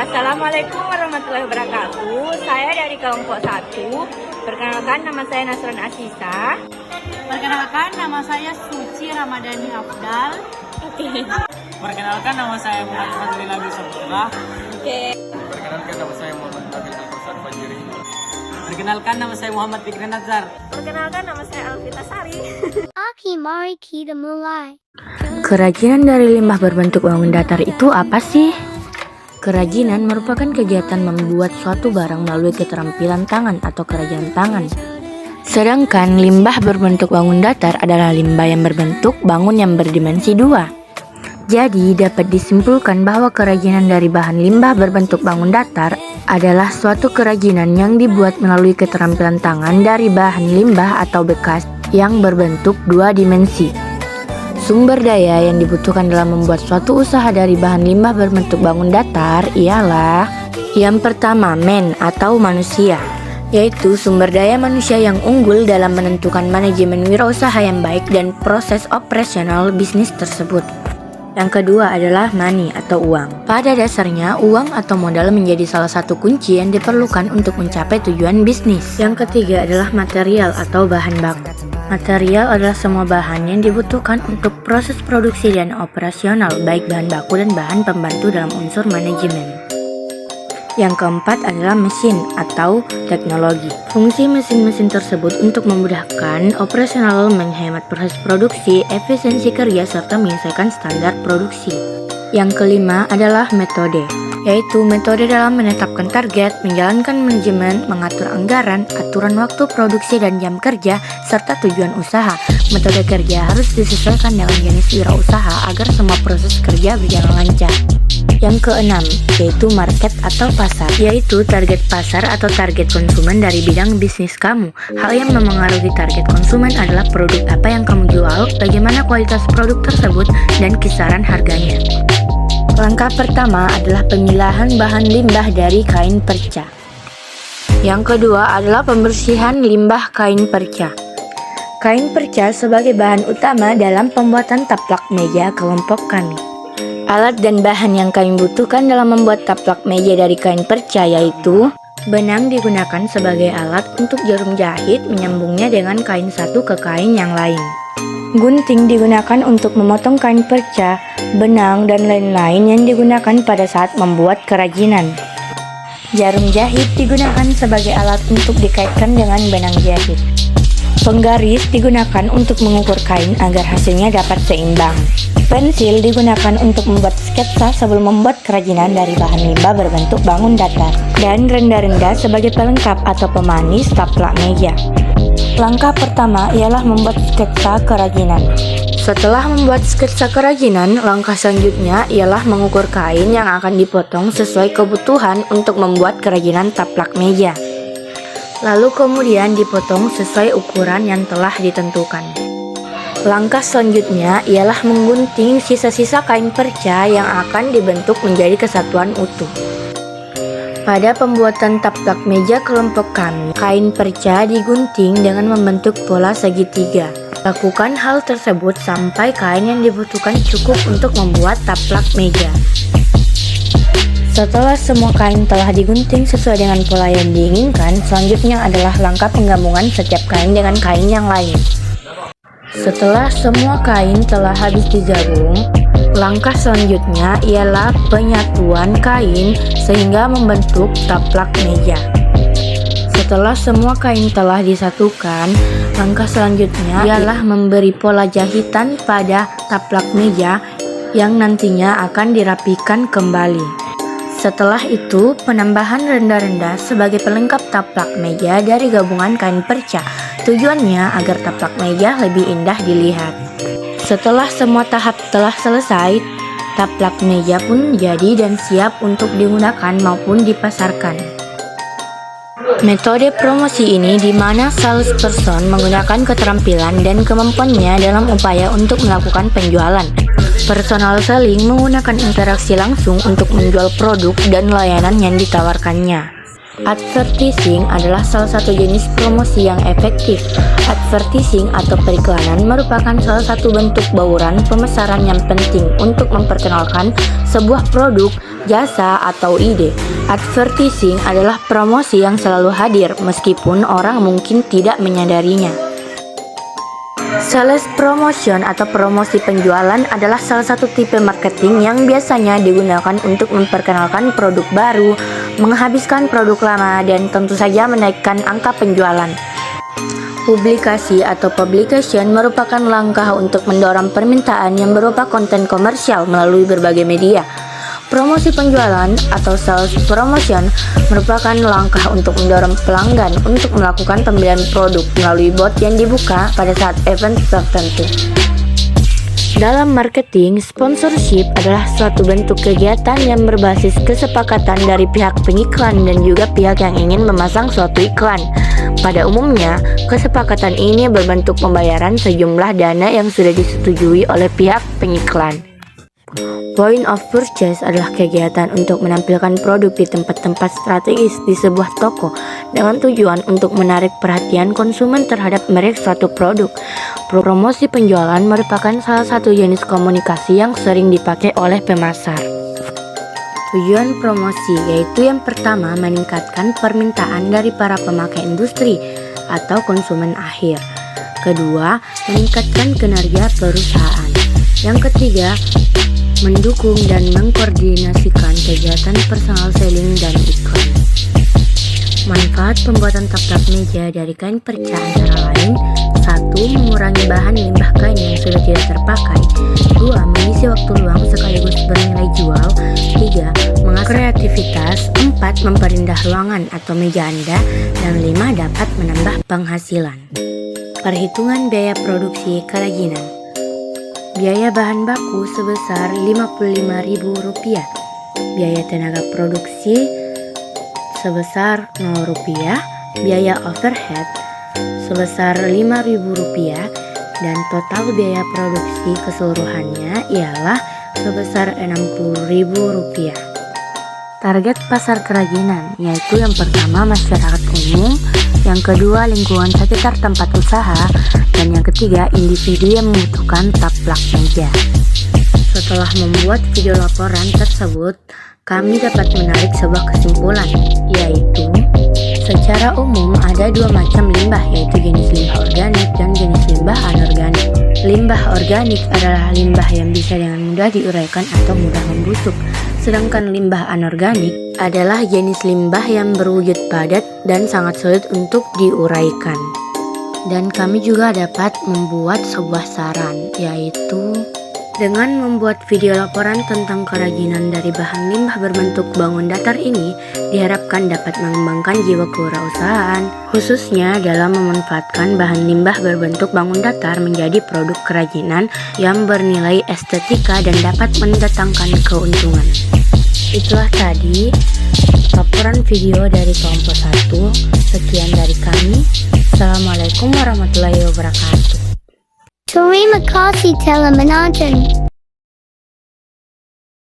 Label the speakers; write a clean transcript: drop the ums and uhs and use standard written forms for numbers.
Speaker 1: Assalamualaikum warahmatullahi wabarakatuh. Saya dari kelompok 1. Perkenalkan, nama saya Nasron Asisa.
Speaker 2: Perkenalkan, nama saya Suci Ramadhani Afdal.
Speaker 3: Perkenalkan, nama saya Muhammad Fadli Nabi Sabtullah.
Speaker 4: Perkenalkan, nama saya Muhammad Nabil Al-Fasar Fajiri.
Speaker 3: Perkenalkan, nama saya Muhammad Fikri Nazar.
Speaker 1: Perkenalkan, nama saya Alvita Sari.
Speaker 5: Aki mari kita mulai.
Speaker 6: Kerajinan dari limbah berbentuk bangun datar itu apa sih? Kerajinan merupakan kegiatan membuat suatu barang melalui keterampilan tangan atau kerajinan tangan. Sedangkan limbah berbentuk bangun datar adalah limbah yang berbentuk bangun yang berdimensi 2. Jadi dapat disimpulkan bahwa kerajinan dari bahan limbah berbentuk bangun datar adalah suatu kerajinan yang dibuat melalui keterampilan tangan dari bahan limbah atau bekas yang berbentuk 2 dimensi. Sumber daya yang dibutuhkan dalam membuat suatu usaha dari bahan limbah berbentuk bangun datar ialah yang pertama, atau manusia, yaitu sumber daya manusia yang unggul dalam menentukan manajemen wirausaha yang baik dan proses operasional bisnis tersebut. Yang kedua adalah money atau uang. Pada dasarnya, uang atau modal menjadi salah satu kunci yang diperlukan untuk mencapai tujuan bisnis. Yang ketiga adalah material atau bahan baku. Material adalah semua bahan yang dibutuhkan untuk proses produksi dan operasional, baik bahan baku dan bahan pembantu dalam unsur manajemen. Yang keempat adalah mesin atau teknologi. Fungsi mesin-mesin tersebut untuk memudahkan operasional, menghemat proses produksi, efisiensi kerja, serta menyelesaikan standar produksi. Yang kelima adalah metode, yaitu metode dalam menetapkan target, menjalankan manajemen, mengatur anggaran, aturan waktu produksi dan jam kerja, serta tujuan usaha. Metode kerja harus disesuaikan dengan jenis wirausaha agar semua proses kerja berjalan lancar. Yang keenam, yaitu market atau pasar, yaitu target pasar atau target konsumen dari bidang bisnis kamu. Hal yang memengaruhi target konsumen adalah produk apa yang kamu jual, bagaimana kualitas produk tersebut, dan kisaran harganya. Langkah pertama adalah pemilahan bahan limbah dari kain perca. Yang kedua adalah pembersihan limbah kain perca. Kain perca sebagai bahan utama dalam pembuatan taplak meja kelompok kami. Alat dan bahan yang kami butuhkan dalam membuat taplak meja dari kain perca yaitu benang digunakan sebagai alat untuk jarum jahit menyambungnya dengan kain satu ke kain yang lain. Gunting digunakan untuk memotong kain perca, benang, dan lain-lain yang digunakan pada saat membuat kerajinan. Jarum jahit digunakan sebagai alat untuk dikaitkan dengan benang jahit. Penggaris digunakan untuk mengukur kain agar hasilnya dapat seimbang. Pensil digunakan untuk membuat sketsa sebelum membuat kerajinan dari bahan limbah berbentuk bangun datar. Dan renda-renda sebagai pelengkap atau pemanis taplak meja. Langkah pertama ialah membuat sketsa kerajinan. Setelah membuat sketsa kerajinan, langkah selanjutnya ialah mengukur kain yang akan dipotong sesuai kebutuhan untuk membuat kerajinan taplak meja. Lalu kemudian dipotong sesuai ukuran yang telah ditentukan. Langkah selanjutnya ialah menggunting sisa-sisa kain perca yang akan dibentuk menjadi kesatuan utuh. Pada pembuatan taplak meja kelompok kami, kain perca digunting dengan membentuk pola segitiga. Lakukan hal tersebut sampai kain yang dibutuhkan cukup untuk membuat taplak meja. Setelah semua kain telah digunting sesuai dengan pola yang diinginkan, selanjutnya adalah langkah penggabungan setiap kain dengan kain yang lain. Setelah semua kain telah habis digabung, langkah selanjutnya ialah penyatuan kain sehingga membentuk taplak meja. Setelah semua kain telah disatukan, langkah selanjutnya ialah memberi pola jahitan pada taplak meja yang nantinya akan dirapikan kembali. Setelah itu, penambahan renda-renda sebagai pelengkap taplak meja dari gabungan kain perca. Tujuannya agar taplak meja lebih indah dilihat. Setelah semua tahap telah selesai, taplak meja pun jadi dan siap untuk digunakan maupun dipasarkan. Metode promosi ini di mana salesperson menggunakan keterampilan dan kemampuannya dalam upaya untuk melakukan penjualan. Personal selling menggunakan interaksi langsung untuk menjual produk dan layanan yang ditawarkannya. Advertising adalah salah satu jenis promosi yang efektif. Advertising atau periklanan merupakan salah satu bentuk bauran pemasaran yang penting untuk memperkenalkan sebuah produk jasa, atau ide. Advertising adalah promosi yang selalu hadir meskipun orang mungkin tidak menyadarinya. Sales promotion atau promosi penjualan adalah salah satu tipe marketing yang biasanya digunakan untuk memperkenalkan produk baru, menghabiskan produk lama, dan tentu saja menaikkan angka penjualan. Publikasi atau publication merupakan langkah untuk mendorong permintaan yang berupa konten komersial melalui berbagai media. Promosi penjualan atau sales promotion merupakan langkah untuk mendorong pelanggan untuk melakukan pembelian produk melalui bot yang dibuka pada saat event tertentu. Dalam marketing, sponsorship adalah suatu bentuk kegiatan yang berbasis kesepakatan dari pihak pengiklan dan juga pihak yang ingin memasang suatu iklan. Pada umumnya, kesepakatan ini berbentuk pembayaran sejumlah dana yang sudah disetujui oleh pihak pengiklan. Point of purchase adalah kegiatan untuk menampilkan produk di tempat-tempat strategis di sebuah toko dengan tujuan untuk menarik perhatian konsumen terhadap merek suatu produk. Promosi penjualan merupakan salah satu jenis komunikasi yang sering dipakai oleh pemasar. Tujuan promosi yaitu yang pertama meningkatkan permintaan dari para pemakai industri atau konsumen akhir. Kedua, meningkatkan kinerja perusahaan. Yang ketiga, mendukung dan mengkoordinasikan kegiatan personal selling dan iklan. Manfaat pembuatan tap-tap meja dari kain perca antara lain: 1. Mengurangi bahan limbah kain yang sudah tidak terpakai. 2. Mengisi waktu luang sekaligus bernilai jual. 3. Mengasah kreativitas. 4. Memperindah ruangan atau meja Anda. Dan 5. Dapat menambah penghasilan. Perhitungan biaya produksi kerajinan. Biaya bahan baku sebesar Rp55.000. Biaya tenaga produksi sebesar Rp0. Biaya overhead sebesar Rp5.000 dan total biaya produksi keseluruhannya ialah sebesar Rp60.000. Target pasar kerajinan yaitu yang pertama masyarakat umum, yang kedua lingkungan sekitar tempat usaha, dan yang ketiga individu yang membutuhkan taplak meja. Setelah membuat video laporan tersebut, kami dapat menarik sebuah kesimpulan, yaitu secara umum ada dua macam limbah, yaitu jenis limbah organik dan jenis limbah anorganik. Limbah organik adalah limbah yang bisa dengan mudah diuraikan atau mudah membusuk, sedangkan limbah anorganik adalah jenis limbah yang berwujud padat dan sangat sulit untuk diuraikan. Dan kami juga dapat membuat sebuah saran, yaitu dengan membuat video laporan tentang kerajinan dari bahan limbah berbentuk bangun datar ini diharapkan dapat mengembangkan jiwa kewirausahaan, khususnya dalam memanfaatkan bahan limbah berbentuk bangun datar menjadi produk kerajinan yang bernilai estetika dan dapat mendatangkan keuntungan. Itulah tadi laporan video dari kelompok 1. Sekian dari kami. Assalamualaikum warahmatullahi wabarakatuh.
Speaker 5: Terima kasih telah menonton.